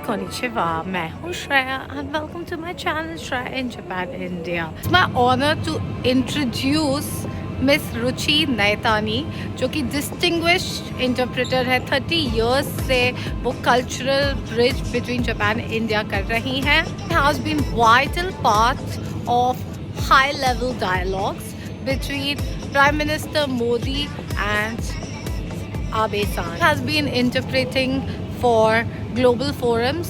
Konnichiwa, मैं हूँ Shreya and welcome to my channel Shreya in Japan, India. It's my honor to introduce Miss Ruchi Naitani, जो कि distinguished interpreter है. 30 years से वो cultural bridge between Japan and India कर रही हैं. Has been vital part of high level dialogues between Prime Minister Modi and Abe-san. Has been interpreting for global forums,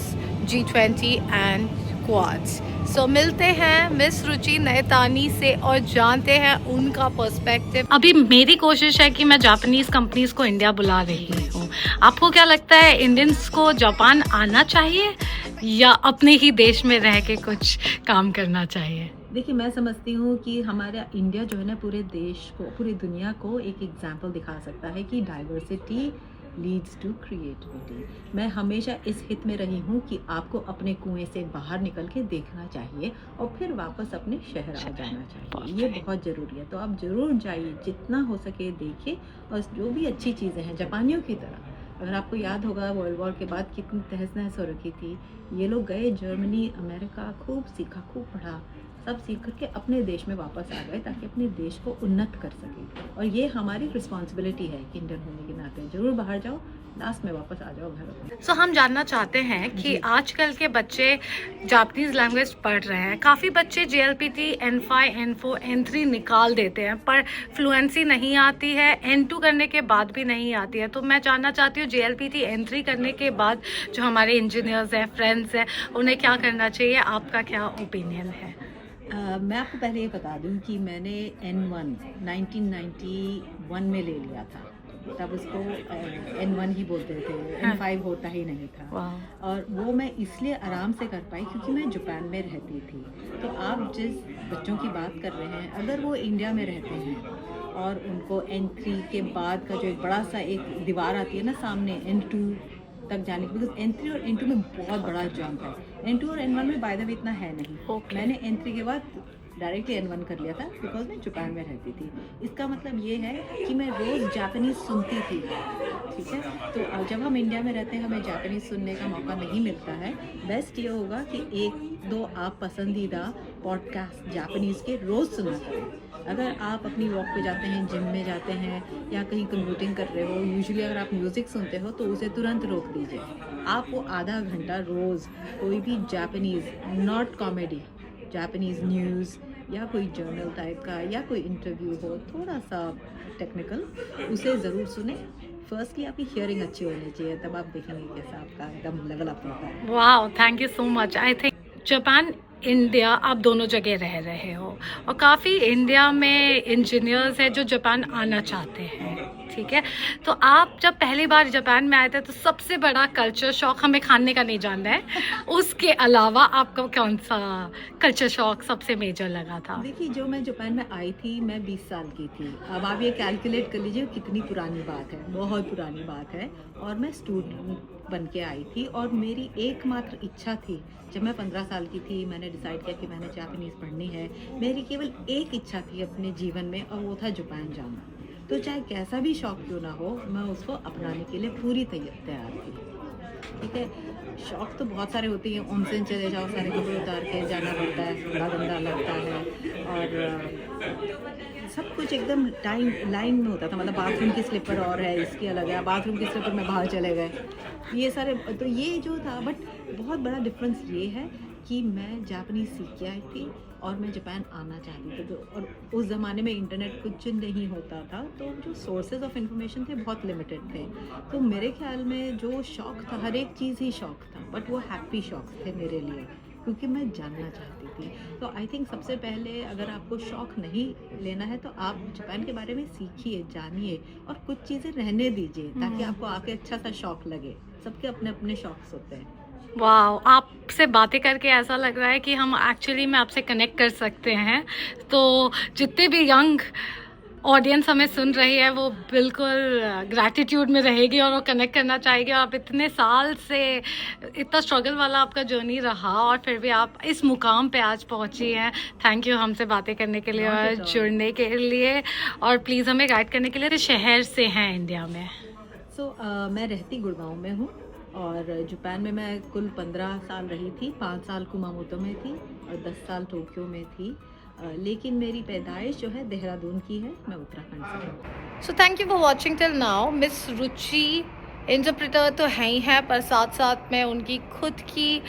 G20 and Quads. So मिलते हैं miss रुचि नैतानी से और जानते हैं उनका पर्सपेक्टिव. अभी मेरी कोशिश है कि मैं जापानीज कंपनीज को इंडिया बुला रही हूँ. आपको क्या लगता है, इंडियंस को जापान आना चाहिए या अपने ही देश में रह के कुछ काम करना चाहिए? देखिए, मैं समझती हूँ कि हमारा इंडिया जो है ना, पूरे देश को, पूरी दुनिया को एक एग्जाम्पल दिखा सकता है कि डाइवर्सिटी लीड्स टू क्रिएटिविटी. मैं हमेशा इस हित में रही हूँ कि आपको अपने कुएं से बाहर निकल के देखना चाहिए और फिर वापस अपने शहर आ जाना चाहिए. ये बहुत ज़रूरी है. तो आप ज़रूर जाइए, जितना हो सके देखिए, और जो भी अच्छी चीज़ें हैं जापानियों की तरह. अगर आपको याद होगा वर्ल्ड वॉर के बाद कितनी तहस नहस हो रखी थी, ये लोग गए जर्मनी, अमेरिका, खूब सीखा, खूब पढ़ा, सब सीख करके अपने देश में वापस आ गए ताकि अपने देश को उन्नत कर सकें. और ये हमारी रिस्पॉन्सिबिलिटी है कि इंडियन होने के नाते ज़रूर बाहर जाओ, लास्ट में वापस आ जाओ घर. सो हम जानना चाहते हैं कि आजकल के बच्चे जापानीज लैंग्वेज पढ़ रहे हैं. काफ़ी बच्चे JLPT N5 N4 N3 निकाल देते हैं पर फ्लुएंसी नहीं आती है, N2 करने के बाद भी नहीं आती है. तो मैं जानना चाहती हूँ JLPT N3 करने के बाद जो हमारे इंजीनियर्स हैं, फ्रेंड्स हैं, उन्हें क्या करना चाहिए? आपका क्या ओपिनियन है? मैं आपको पहले ये बता दूं कि मैंने N1 1991 में ले लिया था. तब उसको N1 ही बोलते थे, N5 होता ही नहीं था. और वो मैं इसलिए आराम से कर पाई क्योंकि मैं जापान में रहती थी. तो आप जिस बच्चों की बात कर रहे हैं, अगर वो इंडिया में रहते हैं और उनको N3 के बाद का जो एक बड़ा सा एक दीवार आती है ना सामने, N2 तक जाने की, बिकॉज N3 और N2 में बहुत बड़ा जंप है. N2 और N1 में बाय द वे इतना है नहीं. मैंने N3 के बाद डायरेक्टली N1 कर लिया था बिकॉज मैं जापान में रहती थी. इसका मतलब ये है कि मैं रोज़ जापानीज़ सुनती थी. ठीक है, तो जब हम इंडिया में रहते हैं हमें जापानीज़ सुनने का मौका नहीं मिलता है. बेस्ट ये होगा कि एक दो आप पसंदीदा पॉडकास्ट जापानीज़ के रोज़ सुना करें. अगर आप अपनी वॉक पे जाते हैं, जिम में जाते हैं या कहीं कम्यूटिंग कर रहे हो, यूजुअली अगर आप म्यूज़िक सुनते हो तो उसे तुरंत रोक दीजिए. आप वो आधा घंटा रोज़ कोई भी Japanese, not comedy, Japanese news या कोई जर्नल टाइप का या कोई इंटरव्यू हो थोड़ा सा टेक्निकल, उसे ज़रूर सुने. फर्स्टली आपकी हियरिंग अच्छी होनी चाहिए, तब आप देखेंगे कैसा आपका एकदम लेवल अप होता है. वाह, thank you so much. I think Japan, India, आप दोनों जगह रह रहे हो और काफ़ी इंडिया में इंजीनियर्स हैं जो जापान आना चाहते हैं. ठीक है, तो आप जब पहली बार जापान में आए थे तो सबसे बड़ा कल्चर शॉक, हमें खाने का नहीं जानना है, उसके अलावा आपको कौन सा कल्चर शॉक सबसे मेजर लगा था? देखिए, जो मैं जापान में आई थी, मैं 20 साल की थी. अब आप ये कैलकुलेट कर लीजिए कितनी पुरानी बात है, बहुत पुरानी बात है. और मैं स्टूडेंट बन के आई थी और मेरी एकमात्र इच्छा थी, जब मैं 15 साल की थी मैंने डिसाइड किया कि मैंने जापानीज़ पढ़नी है. मेरी केवल एक इच्छा थी अपने जीवन में और वो था जापान जाना. तो चाहे कैसा भी शौक क्यों ना हो, मैं उसको अपनाने के लिए पूरी तैयार थी. ठीक है, शौक तो बहुत सारे होते हैं. ओनसेन चले जाओ, सारे कपड़े उतार के जाना पड़ता है, बड़ा गंदा लगता है. और सब कुछ एकदम लाइन में होता था. मतलब बाथरूम की स्लीपर और है, इसकी अलग है. बाथरूम की स्लीपर में बाहर चले गए, ये सारे. तो ये जो था, बट बहुत बड़ा डिफरेंस ये है कि मैं जापानीज़ सीख के आई थी और मैं जापान आना चाहती थी. और उस ज़माने में इंटरनेट कुछ नहीं होता था, तो जो सोर्सेज ऑफ इंफॉर्मेशन थे बहुत लिमिटेड थे. तो मेरे ख्याल में जो शौक़ था, हर एक चीज़ ही शौक़ था, बट वो हैप्पी शौक़ थे मेरे लिए क्योंकि मैं जानना चाहती थी. तो आई थिंक सबसे पहले अगर आपको शौक़ नहीं लेना है तो आप जापान के बारे में सीखिए, जानिए और कुछ चीज़ें रहने दीजिए ताकि आपको आके अच्छा सा शौक़ लगे. सबके अपने अपने शौक़ होते हैं. वाह, आपसे बातें करके ऐसा लग रहा है कि हम एक्चुअली में आपसे कनेक्ट कर सकते हैं. तो जितने भी यंग ऑडियंस हमें सुन रही है वो बिल्कुल ग्रैटिट्यूड में रहेगी और वो कनेक्ट करना चाहेगी. आप इतने साल से, इतना स्ट्रगल वाला आपका जर्नी रहा और फिर भी आप इस मुकाम पे आज पहुंची हैं. थैंक यू हमसे बातें करने के लिए और जुड़ने के लिए, और प्लीज़ हमें गाइड करने के लिए. शहर से हैं इंडिया में? मैं रहती गुड़गांव में हूँ और जापान में मैं कुल 15 साल रही थी। 5 साल कुमामोतो में थी और 10 साल टोक्यो में थी। लेकिन मेरी पैदाइश जो है देहरादून की है, मैं उत्तराखंड से हूँ। So thank you for watching till now. Miss Ruchi interpreter तो है ही है, पर साथ साथ में उनकी खुद की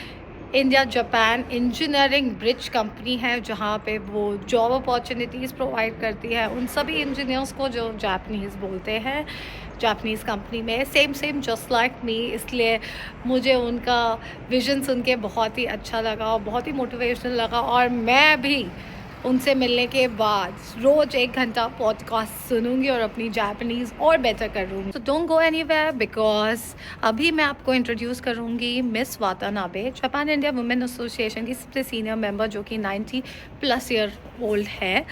India Japan engineering bridge company है, जहाँ पे वो जॉब अपॉर्चुनिटीज़ प्रोवाइड करती है उन सभी इंजीनियर्स को जो जापानीज़ बोलते हैं जापानीज़ कंपनी में, सेम जस्ट लाइक मी। इसलिए मुझे उनका विज़न सुन के बहुत ही अच्छा लगा और बहुत ही मोटिवेशनल लगा, और मैं भी उनसे मिलने के बाद रोज़ 1 घंटा पॉडकास्ट सुनूंगी और अपनी जापानीज़ और बेटर करूँगी। तो डोंट गो एनीवेयर, बिकॉज अभी मैं आपको इंट्रोड्यूस करूँगी miss Watanabe, Japan India women association की सबसे सीनियर मेंबर, जो कि 90+ ईयर ओल्ड है,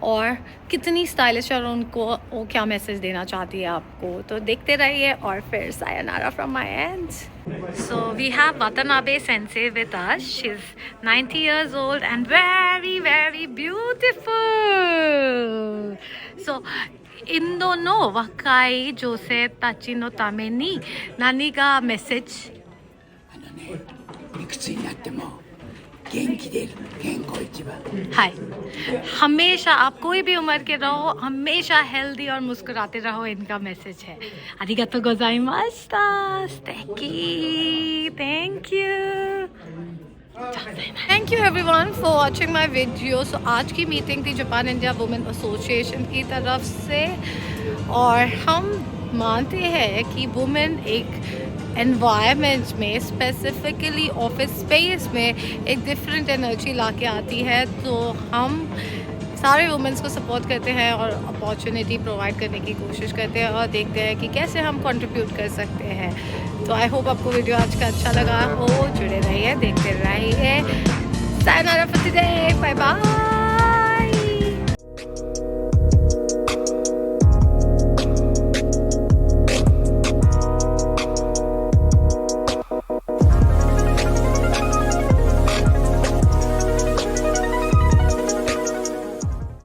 और कितनी स्टाइलिश और उनको वो क्या मैसेज देना चाहती है आपको। तो देखते रहिए, और फिर sayonara from my and. So we have Watanabe Sensei with us. She's 90 years old and very beautiful. So in dono wakai jose tachi no tame ni nani ga message? ね、いくつになっても元気出る、健康一番。はい、हमेशा आप कोई भी उम्र के रहो, हमेशा हेल्दी और मुस्कुराते रहो, इनका मैसेज है। आरिगातो गोजाइमाशिता, thank you everyone for watching my video. So आज की मीटिंग थी जापान इंडिया वुमेन एसोसिएशन की तरफ से, और हम मानते हैं कि वुमेन एक एनवायरनमेंट में, स्पेसिफिकली ऑफिस स्पेस में एक डिफरेंट एनर्जी ला के आती है। तो हम सारे वुमेन्स को सपोर्ट करते हैं और अपॉर्चुनिटी प्रोवाइड करने की कोशिश करते हैं, और देखते हैं कि कैसे हम कंट्रीब्यूट कर सकते हैं। तो आई होप आपको वीडियो आज का अच्छा लगा हो। जुड़े रहिए, देखते रहिए। सायोनारा फॉर टुडे, बाय बाय।